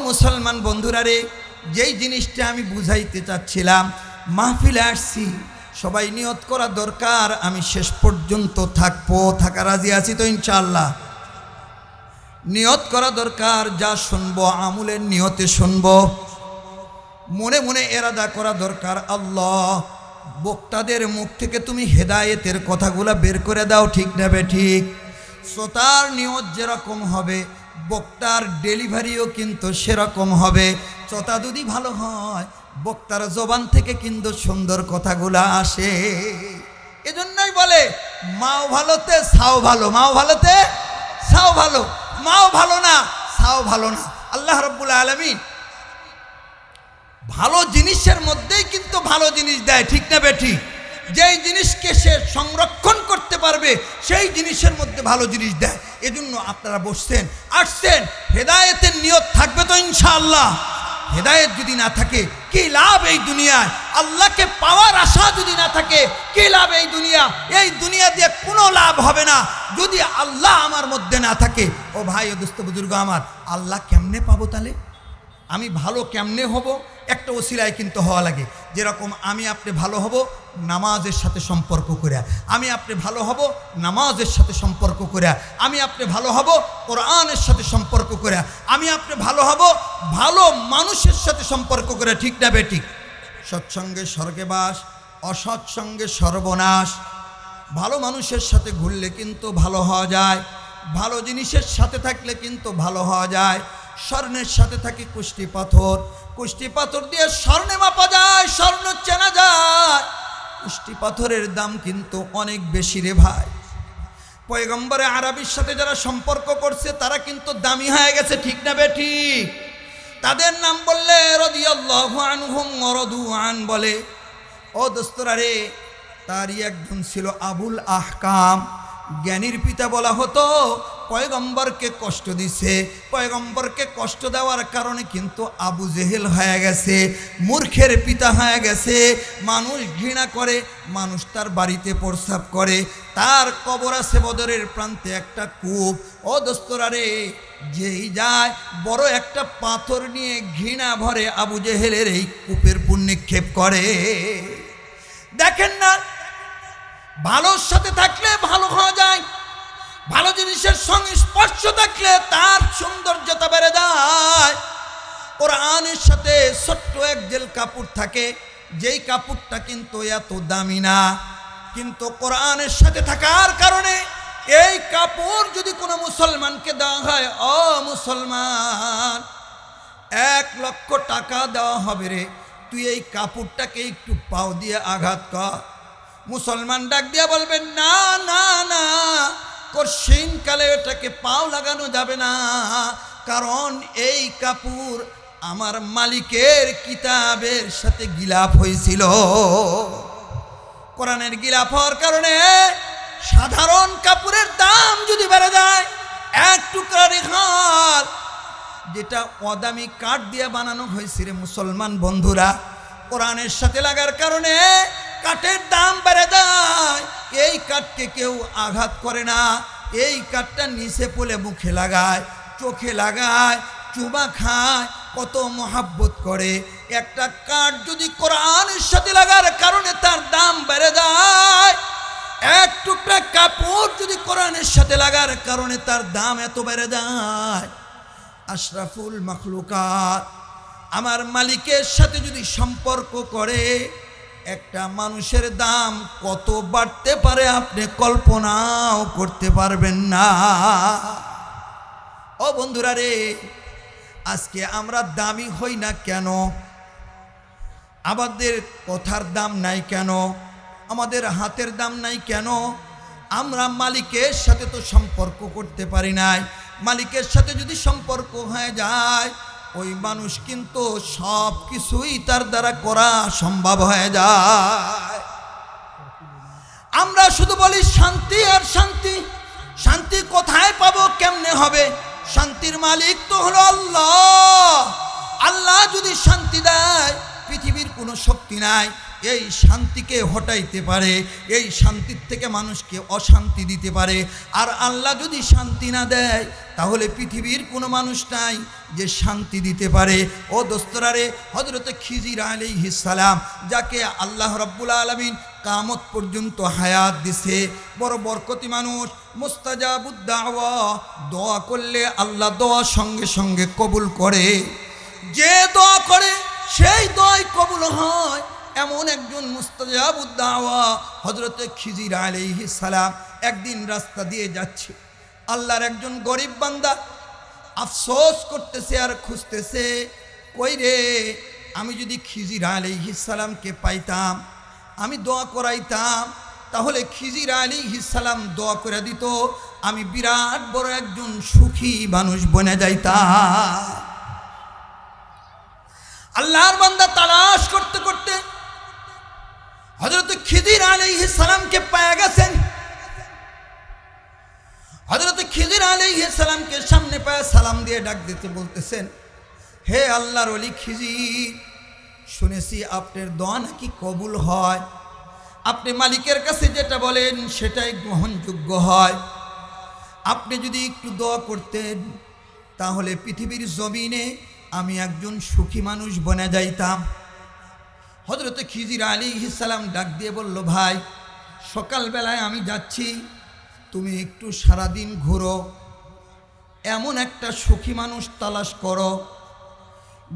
মুসলমান বন্ধুরা রে, যেই জিনিসটা আমি বুঝাইতে চাচ্ছিলাম, মাহফিলে আসছি, সবাই নিয়ত করা দরকার আমি শেষ পর্যন্ত থাকবো। থাকা রাজি আছি তো ইনশাআল্লাহ? নিয়ত করা দরকার, যা শুনবো আমলের নিয়তে শুনবো, মনে মনে এরাদা করা দরকার, আল্লাহ বক্তাদের মুখ থেকে তুমি হেদায়েতের কথাগুলা বের করে দাও, ঠিক নেবে ঠিক। শ্রোতার নিয়ত যেরকম হবে, বক্তার ডেলিভারিও কিন্তু সেরকম হবে। শ্রোতা যদি ভালো হয়, বক্তার জবান থেকে কিন্তু সুন্দর কথাগুলা আসে। এজন্যই বলে, মাও ভালোতে সাও ভালো, মাও ভালোতে সাও ভালো। মাও ভালো না, সাও ভালো না। আল্লাহ রাব্বুল আলামিন ভালো জিনিসের মধ্যেই কিন্তু ভালো জিনিস দেয়, ঠিক না বেঠিক? যেই জিনিসকে সে সংরক্ষণ করতে পারবে সেই জিনিসের মধ্যে ভালো জিনিস দেয়। এজন্য আপনারা বসছেন, আসছেন, হেদায়েতের নিয়ত থাকবে তো ইনশাআল্লাহ? হেদায়েত যদি না থাকে কি লাভ এই দুনিয়ায়? আল্লাহকে পাওয়ার আশা যদি না থাকে কি লাভ এই দুনিয়া? এই দুনিয়া দিয়ে কোনো লাভ হবে না যদি আল্লাহ আমার মধ্যে না থাকে। ও ভাই, ও দোস্ত বুজুর্গ আমার, আল্লাহ কেমনে পাবো তাহলে? আমি ভালো কেমনে হব? একটা ওসিলায় কিন্তু হওয়া লাগে। যেরকম আমি আপনি ভালো হব নামাজের সাথে সম্পর্ক করে, আমি আপনি ভালো হব নামাজের সাথে সম্পর্ক করে, আমি আপনি ভালো হব কোরআনের সাথে সম্পর্ক করে, আমি আপনি ভালো হব ভালো মানুষের সাথে সম্পর্ক করে, ঠিক না বেঠিক? সৎসঙ্গে স্বর্গে বাস, অসৎসঙ্গে সর্বনাশ। ভালো মানুষের সাথে ঘুরলে কিন্তু ভালো হওয়া যায়। ভালো জিনিসের সাথে থাকলে কিন্তু ভালো হওয়া যায়। স্বর্ণের সাথে থাকে কুষ্টি পাথর, কুষ্টি পাথর দিয়ে স্বর্ণে মাপা যায়, স্বর্ণ চেনা যায়। কুষ্টি পাথরের দাম কিন্তু অনেক বেশি রে ভাই। পয়গম্বরে আরবির সাথে যারা সম্পর্ক করছে তারা কিন্তু দামি হয়ে গেছে, ঠিক না বেঠিক? তাদের নাম বললে রাদিয়াল্লাহু আনহুম ওয়া রাদু আন বলে। ও দোস্তরা রে, তারই একজন ছিল আবুল আহকাম, জ্ঞানীর পিতা বলা হতো। পয়গম্বরকে কষ্ট দিছে, পয়গম্বরকে কষ্ট দেওয়ার কারণে কিন্তু আবু জেহেল হয়ে গেছে, মূর্খের পিতা হয়ে গেছে। মানুষ ঘৃণা করে, মানুষ তার বাড়িতে প্রস্রাব করে, তার কবর আছে বদরের প্রান্তে একটা কূপ। ও দোস্তরা রে, যেই যায় বড় একটা পাথর নিয়ে ঘৃণা ভরে আবু জেহেলের এই কূপের পুণ্যিক্ষেপ করে। দেখেন না, ভালোর সাথে থাকলে ভালো হওয়া যায়, ভালো জিনিসের সঙ্গে স্পর্শ থাকলে তার সৌন্দর্যতা বেড়ে যায়। কোরআনের সাথে ছোট্ট এক জেল কাপড় থাকে, যেই কাপড়টা কিন্তু এত দামি না, কিন্তু কোরআনের সাথে থাকার কারণে এই কাপড় যদি কোনো মুসলমানকে দেওয়া হয়, ও মুসলমান 1,00,000 টাকা দেওয়া হবে রে, তুই এই কাপড়টাকে একটু পাও দিয়ে আঘাত কর। মুসলমান ডাক দিয়া বলবেন, না না না, কঠিন কালে এটাকে পাও লাগানো যাবে না, কারণ এই কাপড় আমার মালিকের কিতাবের সাথে গিলাফ হয়েছিল। কোরআনের গিলাফ হওয়ার কারণে সাধারণ কাপড়ের দাম যদি বেড়ে যায়, এক টুকরা রেখাল যেটা অদামি কাঠ দিয়ে বানানো হয়েছে রে মুসলমান বন্ধুরা, কোরআনের সাথে লাগার কারণে কাঠের দাম বেড়ে যায়। এই কাঠকে কেউ আঘাত করে না, এই কাঠটা নিচে পড়লে মুখে লাগায়, চোখে লাগায়, চুমা খায়, কত মহাব্বত করে। একটা কাঠ যদি কোরআনের সাথে লাগার কারণে তার দাম বেড়ে যায়, এক টুকরা কাপড় যদি কোরআনের সাথে লাগার কারণে তার দাম এত বেড়ে যায়। আশরাফুল মাখলুকাত আমার মালিকের সাথে যদি সম্পর্ক করে, একটা মানুষের দাম কত বাড়তে পারে আপনি কল্পনাও করতে পারবেন না। ও বন্ধুরা রে, আজকে আমরা দামি হই না কেন? আমাদের কথার দাম নাই কেন? আমাদের হাতের দাম নাই কেন? আমরা মালিকের সাথে তো সম্পর্ক করতে পারি নাই। মালিকের সাথে যদি সম্পর্ক হয়ে যায়, ওই মানুষ কিন্তু সব কিছুই তার দ্বারা করা সম্ভব হয়ে যায়। আমরা শুধু বলি শান্তি আর শান্তি, শান্তি কোথায় পাবো, কেমনে হবে? শান্তির মালিক তো হলো আল্লাহ। আল্লাহ যদি শান্তি দেয়, পৃথিবীর কোনো শক্তি নাই এই শান্তিকে হটাইতে পারে, এই শান্তির থেকে মানুষকে অশান্তি দিতে পারে। আর আল্লাহ যদি শান্তি না দেয়, তাহলে পৃথিবীর কোনো মানুষ নাই যে শান্তি দিতে পারে। ও দোস্তরা রে, হযরতে খিজির আলাইহিস সালাম, যাকে আল্লাহ রাব্বুল আলামিন কিয়ামত পর্যন্ত হায়াত দিছে, বড় বরকতি মানুষ, মুস্তাজাবুদ দাওয়া, দোয়া করলে আল্লাহ দোয়া সঙ্গে সঙ্গে কবুল করে। যে দোয়া করে সেই দোয়াই কবুল হয়, এমন একজন মুস্তাজাবুদ দাওয়া হযরতে খিজির আলাইহিস সালাম। একদিন রাস্তা দিয়ে যাচ্ছে, আল্লাহর একজন গরিব বান্দা আফসোস করতেছে আর খুঁজতেছে, কই রে, আমি যদি খিজির আলাইহিস সালামকে পাইতাম, আমি দোয়া করাইতাম, তাহলে খিজির আলাইহিস সালাম দোয়া করে দিত, আমি বিরাট বড় একজন সুখী মানুষ বনে যাইতাম। আল্লাহর বান্দা তালাশ করতে করতে হযরত খিজির আলাইহিস সালামকে পেয়ে গেছেন। হযরত খিজির আলাইহিস সালামকে সামনে পেয়ে সালাম দিয়ে ডাক দিতে বলতেছেন, হে আল্লাহর ওলি খিজির, শুনেছি আপনার দোয়া নাকি কবুল হয়, আপনি মালিকের কাছে যেটা বলেন সেটাই গ্রহণযোগ্য হয়। আপনি যদি একটু দোয়া করতেন, তাহলে পৃথিবীর জমিনে আমি একজন সুখী মানুষ বনে যাইতাম। হযরতে খিজির আলাইহিস সালাম ডাক দিয়ে বলল, ভাই, সকালবেলায় আমি যাচ্ছি, তুমি একটু সারাদিন ঘুরো, এমন একটা সুখী মানুষ তালাশ করো,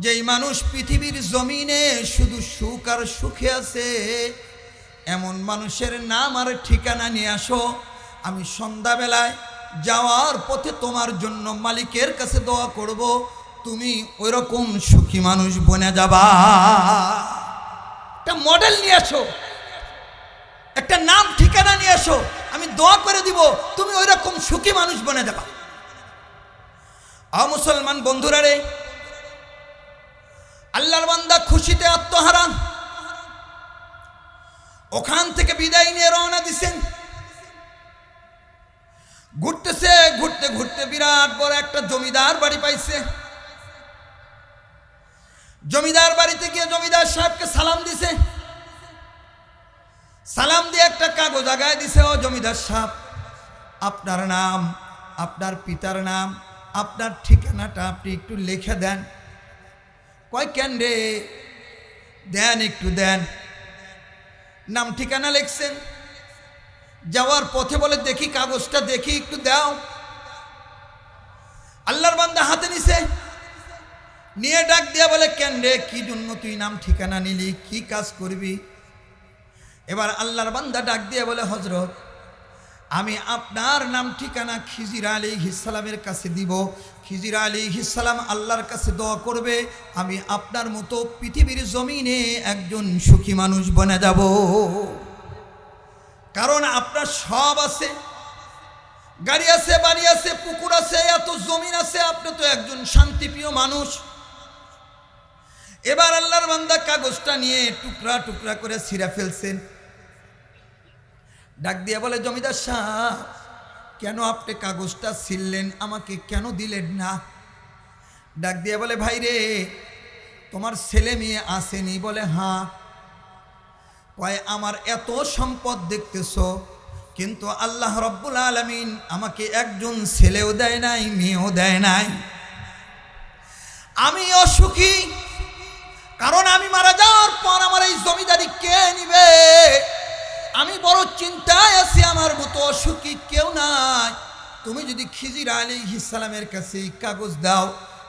যেই মানুষ পৃথিবীর জমিনে শুধু সুখ আর সুখে আছে, এমন মানুষের নাম আর ঠিকানা নিয়ে আসো। আমি সন্ধ্যাবেলায় যাওয়ার পথে তোমার জন্য মালিকের কাছে দোয়া করব, তুমি ওইরকম সুখী মানুষ বনে যাবা। একটা মডেল নিয়ে আসো, একটা নাম ঠিকানা নিয়ে আসো, আমি দোয়া করে দিব তুমি ওইরকম সুখী মানুষ বনে যাবা। মুসলমান বন্ধুরা রে, আল্লাহর বান্দা খুশিতে আত্মহারা ওখান থেকে বিদায় নিয়ে রওনা দিছেন। ঘুরতেছে, ঘুরতে ঘুরতে বিরাট বড় একটা জমিদার বাড়ি পাইছে। জমিদার বাড়িতে গিয়ে জমিদার সাহেবকে সালাম দিছে। সালাম দিয়ে একটা কাগজ আগায় দিছে, ও জমিদার সাহেব, আপনার নাম, আপনার পিতার নাম, আপনার ঠিকানাটা আপনি একটু লিখে দেন। কয় কেন রে? দেন, একটু দেন। নাম ঠিকানা লিখছেন। যাওয়ার পথে বলে, দেখি কাগজটা, দেখি একটু দাও। আল্লাহর বান্দা হাতে নিছে, নিয়ে ডাক দিয়া বলে, কেন রে, কি জন্য তুই নাম ঠিকানা নিলি, কি কাজ করবি? এবার আল্লাহর বান্দা ডাক দিয়ে বলে, হযরত, আমি আপনার নাম ঠিকানা খিজির আলাইহিস সালামের কাছে দিব। খিজির আলাইহিস সালাম আল্লাহর কাছে দোয়া করবে, আমি আপনার মতো পৃথিবীর জমিনে একজন সুখী মানুষ বনে যাব। কারণ আপনার সব আছে, গাড়ি আছে, বাড়ি আছে, পুকুর আছে, এত জমিন আছে, আপনি তো একজন শান্তিপ্রিয় মানুষ। এবার আল্লাহর বান্দা কাগজটা নিয়ে টুকরা টুকরা করে ছিঁড়ে ফেলছেন। ডাক দিয়ে বলে, জমিদার সাহেব, কেন আপনি কাগজটা ছিঁড়লেন, আমাকে কেন দিলেন না? ডাক দিয়ে বলে, ভাই রে, তোমার ছেলে মেয়ে আসেনি? বলে, হ্যাঁ। কয়, আমার এত সম্পদ দেখতেছ, কিন্তু আল্লাহ রব্বুল আলামিন আমাকে একজন ছেলেও দেয় নাই, মেয়েও দেয় নাই। আমি অসুখী, কারণ আমি মারা যাওয়ার পর আমার এই জমিদারি কে নিবে? আমি বড় চিন্তায় আছি, আমার মতো অসুখী কেউ নাই। তুমি যদি খিজির আলাইহিস সালামের কাছে কাগজ দাও,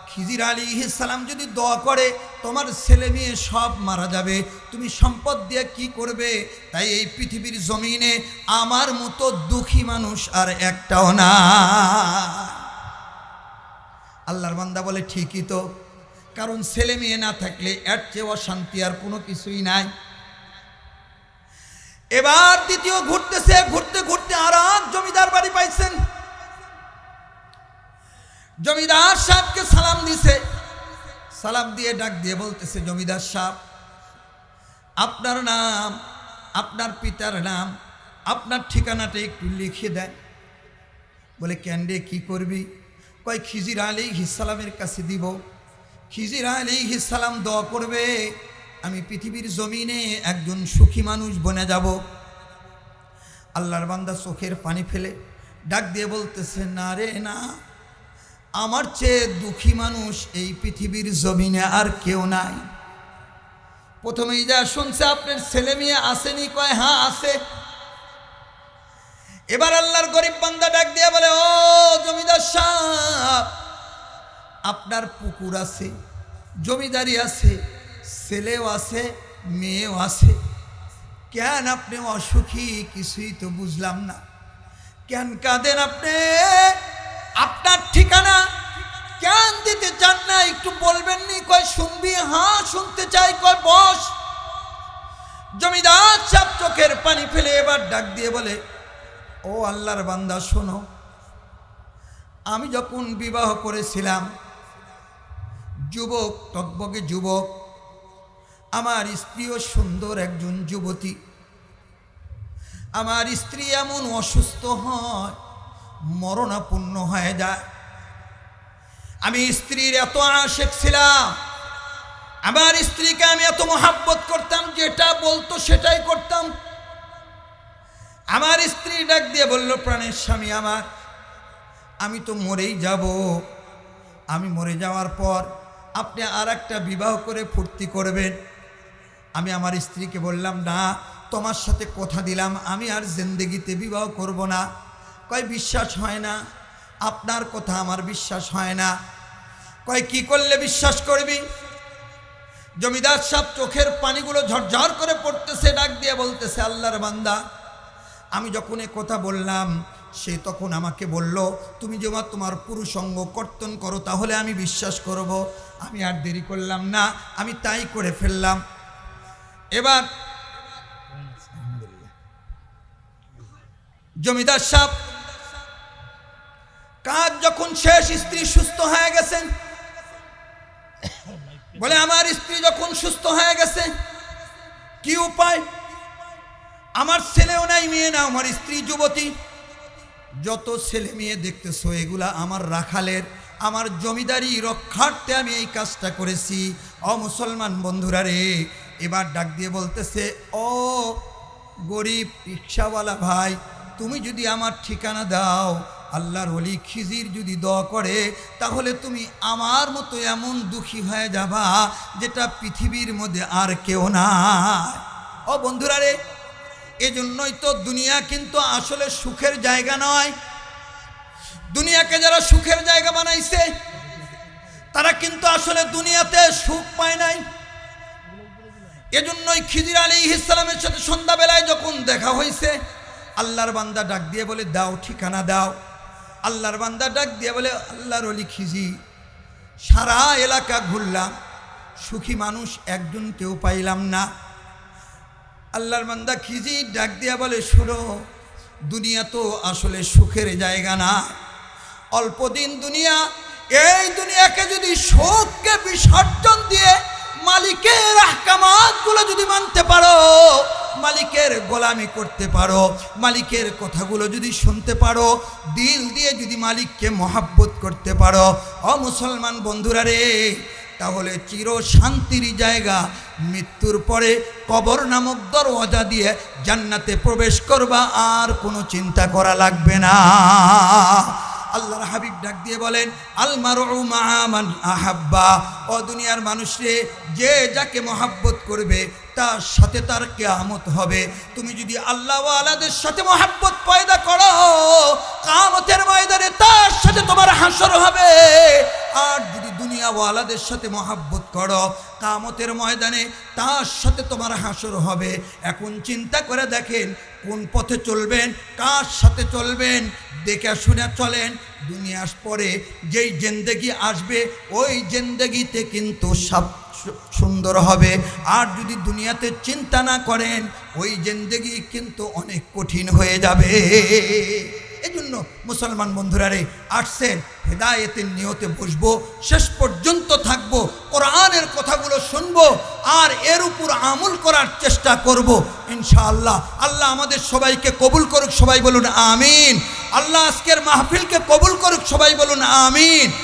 খিজির আলাইহিস সালাম যদি দোয়া করে, তোমার ছেলে মেয়ে সব মারা যাবে, তুমি সম্পদ দিয়ে কি করবে? তাই এই পৃথিবীর জমিনে আমার মতো দুঃখী মানুষ আর একটাও না। আল্লাহর বান্দা বলে, ঠিকই তো, কারণ ছেলে মেয়ে না থাকলে এর চেয়ে অশান্তি আর কোনো কিছুই নাই। এবার দ্বিতীয় ঘুরতেছে, ঘুরতে ঘুরতে আর এক জমিদার বাড়ি পাইছেন। জমিদার সাহেবকে সালাম দিছে। সালাম দিয়ে ডাক দিয়ে বলতেছে, জমিদার সাহেব, আপনার নাম, আপনার পিতার নাম, আপনার ঠিকানাটা একটু লিখে দেন। বলে, কেন রে, কি করবি? কয়, খিজির আলাইহিস সালামের কাছে দিব। খিজির আলাইহিস সালাম দোয়া করবে, আমি পৃথিবীর জমিনে একজন সুখী মানুষ বনে যাব। আল্লাহর বান্দা চোখের পানি ফেলে ডাক দিয়ে বলতেছে, না রে না, আমার চেয়ে দুঃখী মানুষ এই পৃথিবীর জমিনে আর কেউ নাই। প্রথমেই যা শুনছে, আপনার ছেলে মেয়ে আসেনি? কয়, হ্যাঁ আছে। এবার আল্লাহর গরিব বান্দা ডাক দিয়ে বলে, ও জমিদার সাহেব, আপনার পুকুর আছে, জমিদারি আছে, ছেলেও আছে, মেয়েও আছে, কেন আপনি অসুখী? কিছুই তো বুঝলাম না, কেন কাঁদেন আপনি? আপনার ঠিকানা কেন দিতে চান না, একটু বলবেন নি? কয়, শুনবি? হ্যাঁ শুনতে চাই। কয়, বস। জমিদার সাহেব চোখের পানি ফেলে এবার ডাক দিয়ে বলে, ও আল্লাহর বান্দা, শোনো, আমি যখন বিবাহ করেছিলাম, যুবক, টকবকে যুবক, আমার স্ত্রীও সুন্দর একজন যুবতী। আমার স্ত্রী এমন অসুস্থ হয়, মরণাপন্ন হয়ে যায়। আমি স্ত্রীর এত আশিক ছিলাম, আমার স্ত্রীকে আমি এত মহাব্বত করতাম, যেটা বলতো সেটাই করতাম। আমার স্ত্রী ডাক দিয়ে বলল, প্রাণের স্বামী আমার, আমি তো মরেই যাব। আমি মরে যাওয়ার পর আপনি আর একটা বিবাহ করে ফুর্তি করবেন। আমি আমার স্ত্রীকে বললাম, না, তোমার সাথে কথা দিলাম, আমি আর জিন্দেগিতে বিবাহ করব না। কয়, বিশ্বাস হয় না, আপনার কথা আমার বিশ্বাস হয় না। কয়, কি করলে বিশ্বাস করবি? জমিদার সাহেব চোখের পানিগুলো ঝরঝর করে পড়তেছে, ডাক দিয়ে বলতেছে, আল্লাহর বান্দা, আমি যখন এ কথা বললাম, সে তখন আমাকে বলল, তুমি যে তোমার পুরুষঙ্গ কর্তন করো তাহলে আমি বিশ্বাস করব। আমি আর দেরি করলাম না, আমি তাই করে ফেললাম। এবার জমিদার সাহেব কাজ যখন শেষ, স্ত্রী সুস্থ হয়ে গেছেন, বলে আমার স্ত্রী যখন সুস্থ হয়ে গেছে কি উপায়? আমার ছেলেও নাই মেয়ে না, আমার স্ত্রী যুবতী, যত ছেলে মেয়ে দেখতেছো এগুলা আমার রাখালের, আমার জমিদারি রক্ষার্থে আমি এই কাজটা করেছি। ও মুসলমান বন্ধুরা রে, এবার ডাক দিয়ে বলতেছে, ও গরিব রিক্সাওয়ালা ভাই, তুমি যদি আমার ঠিকানা দাও, আল্লাহর ওলি খিজির যদি দোয়া করে, তাহলে তুমি আমার মতো এমন দুঃখী হয়ে যাবা যেটা পৃথিবীর মধ্যে আর কেউ নাই। ও বন্ধুরা রে, এজন্যই তো দুনিয়া কিন্তু আসলে সুখের জায়গা নয়। দুনিয়াকে যারা সুখের জায়গা বানাইছে তারা কিন্তু আসলে দুনিয়াতে সুখ পায় নাই। এজন্যই খিজির আলাইহিস সালামের সাথে সন্ধ্যাবেলায় যখন দেখা হয়েছে, আল্লাহর বান্দা ডাক দিয়ে বলে, দাও ঠিকানা দাও। আল্লাহর বান্দা ডাক দিয়ে বলে, আল্লাহর ওলি খিজির, সারা এলাকা ঘুরলাম, সুখী মানুষ একজন কেউ পাইলাম না। আল্লাহর বান্দা খিজির ডাক দিয়া বলে, শোনো, দুনিয়া তো আসলে সুখের জায়গা না, অল্প দিন দুনিয়া। এই দুনিয়াকে যদি সুখকে বিসর্জন দিয়ে মালিকের আহকামাতগুলো যদি মানতে পারো, মালিকের গোলামি করতে পারো, মালিকের কথাগুলো যদি শুনতে পারো, দিল দিয়ে যদি মালিককে মহাব্বত করতে পারো, ও মুসলমান বন্ধুরা রে, তাহলে চির শান্তির জায়গা মৃত্যুর পরে কবর নামক দরওয়াজা দিয়ে জান্নাতে প্রবেশ করবা, আর কোনো চিন্তা করা লাগবে না। আল্লাহর হাবিব ডাক দিয়ে বলেন, আল মারউ মা মান আহাব্বা, ও দুনিয়ার মানুষরে, যে যাকে মহাব্বত করবে তার সাথে তার কিয়ামত হবে। তুমি যদি আল্লাহ ওয়ালাদের সাথে মহাব্বত পয়দা করো, কিয়ামতের ময়দানে তার সাথে তোমার হাসর হবে। আর যদি দুনিয়া ওয়ালাদের সাথে মহাব্বত করো, কিয়ামতের ময়দানে তার সাথে তোমার হাসর হবে। এখন চিন্তা করে দেখেন, কোন পথে চলবেন, কার সাথে চলবেন, দেখে শুনে চলেন। দুনিয়ার পরে যেই জিন্দেগি আসবে, ওই জিন্দেগিতে কিন্তু সব সুন্দর হবে। আর যদি দুনিয়াতে চিন্তা না করেন, ওই জিন্দেগি কিন্তু অনেক কঠিন হয়ে যাবে। এই জন্য মুসলমান বন্ধুরা রে, আসছেন হেদায়েতের নিয়তে বসবো, শেষ পর্যন্ত থাকবো, কোরআনের কথাগুলো শুনবো, আর এর উপর আমল করার চেষ্টা করব ইনশাআল্লাহ। আল্লাহ আমাদের সবাইকে কবুল করুক, সবাই বলুন আমিন। আল্লাহ আজকের মাহফিলকে কবুল করুক, সবাই বলুন আমিন।